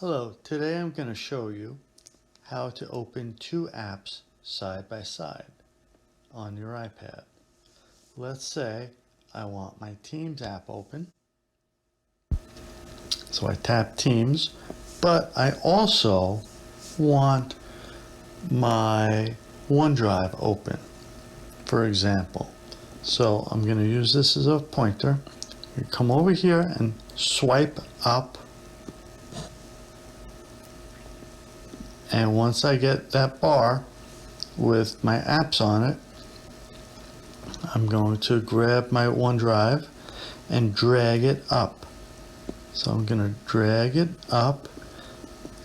Hello, today I'm going to show you how to open two apps side by side on your iPad. Let's say I want my Teams app open. So I tap Teams, but I also want my OneDrive open, for example. So I'm going to use this as a pointer. You come over here and swipe up. And once I get that bar with my apps on it, I'm going to grab my OneDrive and drag it up. So I'm going to drag it up,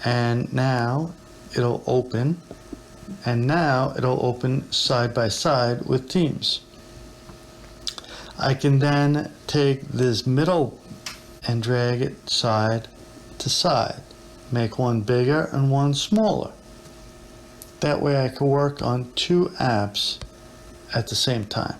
and now it'll open, and now it'll open side by side with Teams. I can then take this middle and drag it side to side. Make one bigger and one smaller. That way I can work on two apps at the same time.